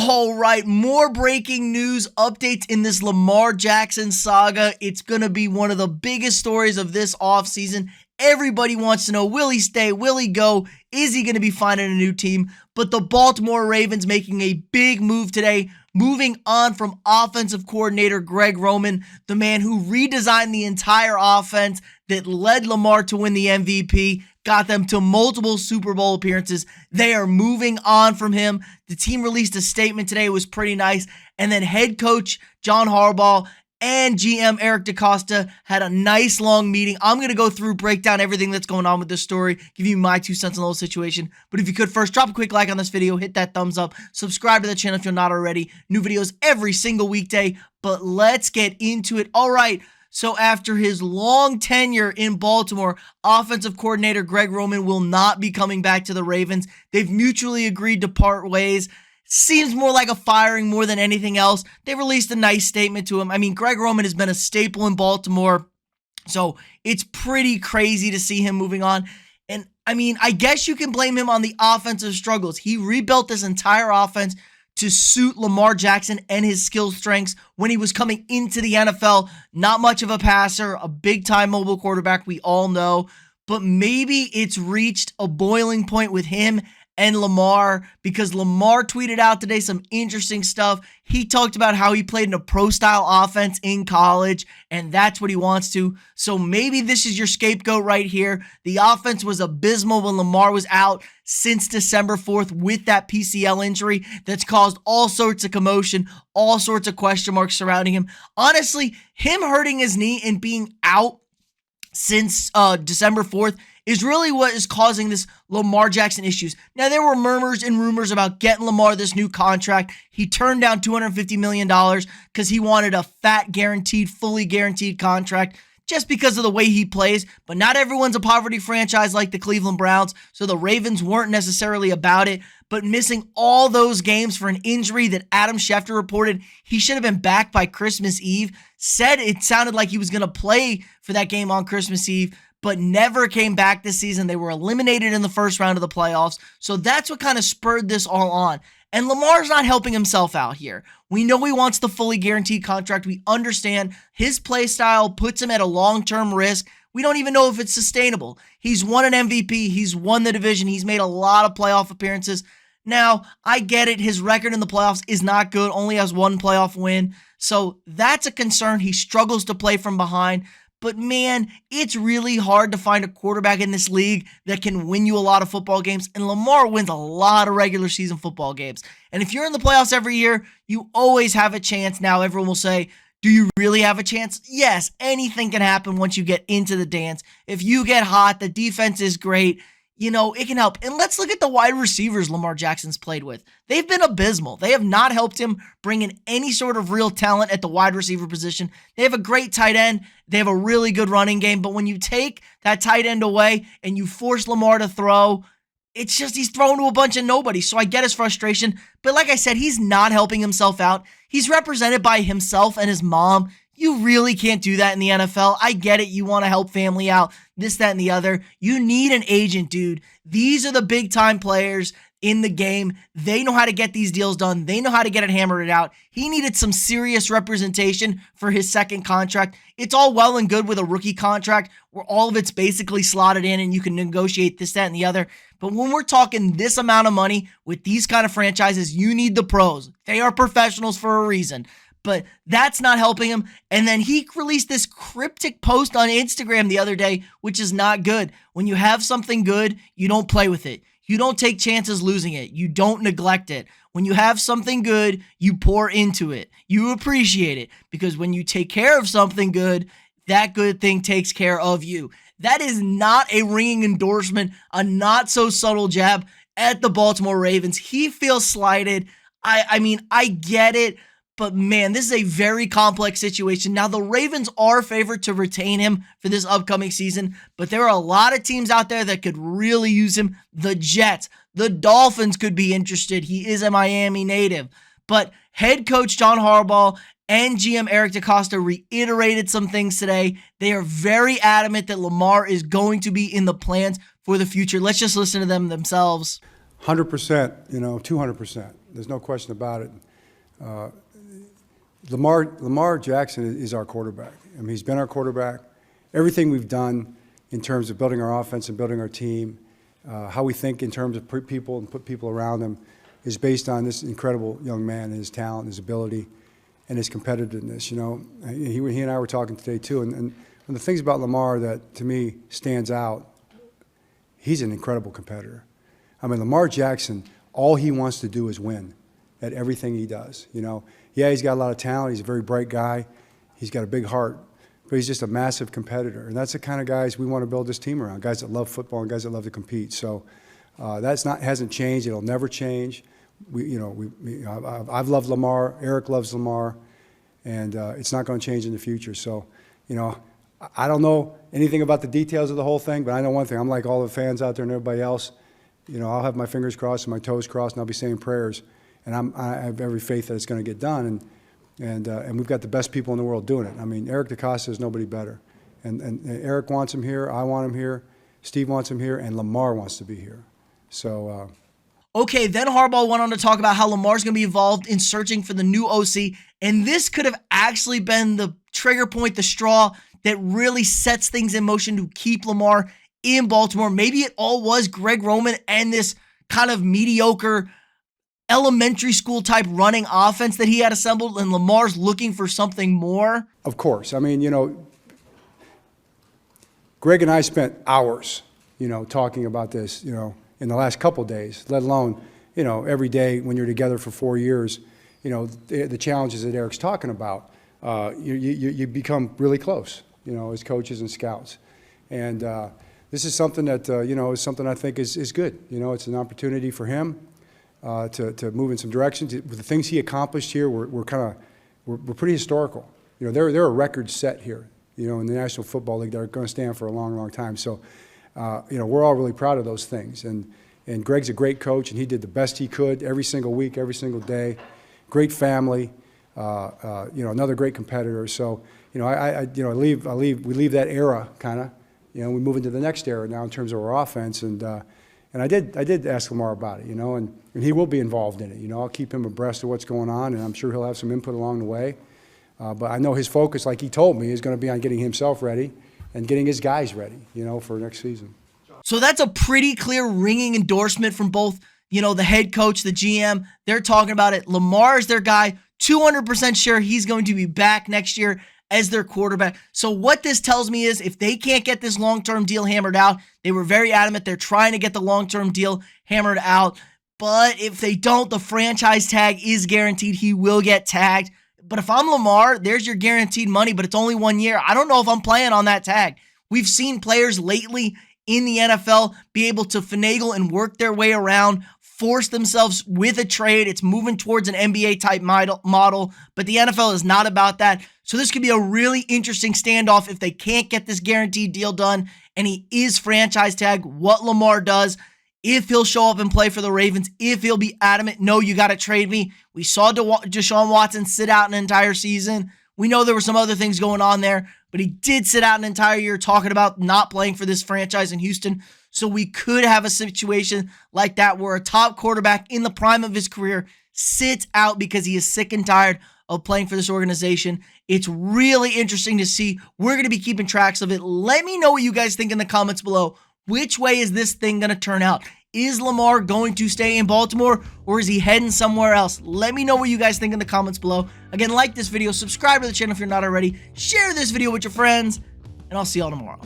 All right, more breaking news updates in this Lamar Jackson saga. It's going to be one of the biggest stories of this offseason. Everybody wants to know, will he stay? Will he go? Is he going to be finding a new team? But the Baltimore Ravens making a big move today, moving on from offensive coordinator Greg Roman, the man who redesigned the entire offense that led Lamar to win the MVP, got them to multiple Super Bowl appearances. They are moving on from him. The team released a statement today. It was pretty nice. And then head coach John Harbaugh and GM Eric DeCosta had a nice long meeting. I'm going to go through, break down everything that's going on with this story, give you my 2 cents on the whole situation. But if you could first, drop a quick like on this video, hit that thumbs up, subscribe to the channel if you're not already. New videos every single weekday. But let's get into it. All right. So after his long tenure in Baltimore, offensive coordinator Greg Roman will not be coming back to the Ravens. They've mutually agreed to part ways. Seems more like a firing more than anything else. They released a nice statement to him. I mean, Greg Roman has been a staple in Baltimore, so it's pretty crazy to see him moving on. And I mean, I guess you can blame him on the offensive struggles. He rebuilt this entire offense to suit Lamar Jackson and his skill strengths when he was coming into the NFL. Not much of a passer, a big-time mobile quarterback, we all know. But maybe it's reached a boiling point with him and Lamar, because Lamar tweeted out today some interesting stuff. He talked about how he played in a pro-style offense in college, and that's what he wants to. So maybe this is your scapegoat right here. The offense was abysmal when Lamar was out since December 4th with that PCL injury that's caused all sorts of commotion, all sorts of question marks surrounding him. Honestly, him hurting his knee and being out since December 4th is really what is causing this Lamar Jackson issues. Now, there were murmurs and rumors about getting Lamar this new contract. He turned down $250 million because he wanted a fat, guaranteed, fully guaranteed contract just because of the way he plays. But not everyone's a poverty franchise like the Cleveland Browns, so the Ravens weren't necessarily about it. But missing all those games for an injury that Adam Schefter reported he should have been back by Christmas Eve, said it sounded like he was going to play for that game on Christmas Eve, but never came back this season. They were eliminated in the first round of the playoffs. So that's what kind of spurred this all on. And Lamar's not helping himself out here. We know he wants the fully guaranteed contract. We understand his play style puts him at a long-term risk. We don't even know if it's sustainable. He's won an MVP. He's won the division. He's made a lot of playoff appearances. Now, I get it. His record in the playoffs is not good. Only has one playoff win. So that's a concern. He struggles to play from behind. But man, it's really hard to find a quarterback in this league that can win you a lot of football games. And Lamar wins a lot of regular season football games. And if you're in the playoffs every year, you always have a chance. Now, everyone will say, do you really have a chance? Yes, anything can happen once you get into the dance. If you get hot, the defense is great. You know, it can help. And let's look at the wide receivers Lamar Jackson's played with. They've been abysmal. They have not helped him bring in any sort of real talent at the wide receiver position. They have a great tight end. They have a really good running game. But when you take that tight end away and you force Lamar to throw, it's just he's thrown to a bunch of nobody. So I get his frustration. But like I said, he's not helping himself out. He's represented by himself and his mom. You really can't do that in the NFL. I get it. You want to help family out, this, that, and the other. You need an agent, dude. These are the big-time players in the game. They know how to get these deals done. They know how to get it hammered out. He needed some serious representation for his second contract. It's all well and good with a rookie contract where all of it's basically slotted in and you can negotiate this, that, and the other. But when we're talking this amount of money with these kind of franchises, you need the pros. They are professionals for a reason. But that's not helping him. And then he released this cryptic post on Instagram the other day, which is not good. When you have something good, you don't play with it. You don't take chances losing it. You don't neglect it. When you have something good, you pour into it. You appreciate it. Because when you take care of something good, that good thing takes care of you. That is not a ringing endorsement, a not so subtle jab at the Baltimore Ravens. He feels slighted. I mean, I get it. But man, this is a very complex situation. Now, the Ravens are favored to retain him for this upcoming season, but there are a lot of teams out there that could really use him. The Jets, the Dolphins could be interested. He is a Miami native. But head coach John Harbaugh and GM Eric DeCosta reiterated some things today. They are very adamant that Lamar is going to be in the plans for the future. Let's just listen to them themselves. 100%, 200%. There's no question about it. Lamar Jackson is our quarterback. I mean, he's been our quarterback. Everything we've done in terms of building our offense and building our team, how we think in terms of people and put people around him, is based on this incredible young man and his talent, his ability, and his competitiveness. You know, he and I were talking today too, and one of the things about Lamar that to me stands out, he's an incredible competitor. I mean, Lamar Jackson, all he wants to do is win at everything he does. You know, yeah, he's got a lot of talent. He's a very bright guy. He's got a big heart, but he's just a massive competitor. And that's the kind of guys we want to build this team around, guys that love football and guys that love to compete. So hasn't changed. It'll never change. I've loved Lamar. Eric loves Lamar. And it's not going to change in the future. So, you know, I don't know anything about the details of the whole thing, but I know one thing. I'm like all the fans out there and everybody else. You know, I'll have my fingers crossed and my toes crossed, and I'll be saying prayers. And I have every faith that it's going to get done. And we've got the best people in the world doing it. I mean, Eric DeCosta is nobody better. And Eric wants him here. I want him here. Steve wants him here. And Lamar wants to be here. So. Okay, then Harbaugh went on to talk about how Lamar's going to be involved in searching for the new OC. And this could have actually been the trigger point, the straw that really sets things in motion to keep Lamar in Baltimore. Maybe it all was Greg Roman and this kind of mediocre elementary school type running offense that he had assembled, and Lamar's looking for something more. Of course. I mean, you know, Greg and I spent hours, you know, talking about this, you know, in the last couple of days, let alone, you know, every day when you're together for 4 years, you know, the challenges that Eric's talking about, you become really close, you know, as coaches and scouts. And this is something that, you know, is something I think is good. You know, it's an opportunity for him to move in some directions. The things he accomplished here were pretty historical. You know, there are records set here, you know, in the National Football League that are going to stand for a long, long time. So, you know, we're all really proud of those things. And Greg's a great coach, and he did the best he could every single week, every single day. Great family, you know, another great competitor. So, you know, we leave that era kind of, you know, we move into the next era now in terms of our offense. And I did ask Lamar about it, you know, and he will be involved in it. You know, I'll keep him abreast of what's going on, and I'm sure he'll have some input along the way. But I know his focus, like he told me, is going to be on getting himself ready and getting his guys ready, you know, for next season. So that's a pretty clear ringing endorsement from both, you know, the head coach, the GM. They're talking about it. Lamar is their guy, 200% sure he's going to be back next year as their quarterback. So what this tells me is if they can't get this long-term deal hammered out, they were very adamant they're trying to get the long-term deal hammered out. But if they don't, the franchise tag is guaranteed. He will get tagged. But if I'm Lamar, there's your guaranteed money, but it's only 1 year. I don't know if I'm playing on that tag. We've seen players lately in the NFL be able to finagle and work their way around, force themselves with a trade. It's moving towards an NBA-type model, but the NFL is not about that. So this could be a really interesting standoff if they can't get this guaranteed deal done, and he is franchise tag, what Lamar does, if he'll show up and play for the Ravens, if he'll be adamant, no, you got to trade me. We saw Deshaun Watson sit out an entire season. We know there were some other things going on there, but he did sit out an entire year talking about not playing for this franchise in Houston. So we could have a situation like that where a top quarterback in the prime of his career sits out because he is sick and tired of playing for this organization. It's really interesting to see. We're going to be keeping tracks of it. Let me know what you guys think in the comments below. Which way is this thing going to turn out? Is Lamar going to stay in Baltimore, or is he heading somewhere else? Let me know what you guys think in the comments below. Again, like this video, subscribe to the channel if you're not already, share this video with your friends, and I'll see y'all tomorrow.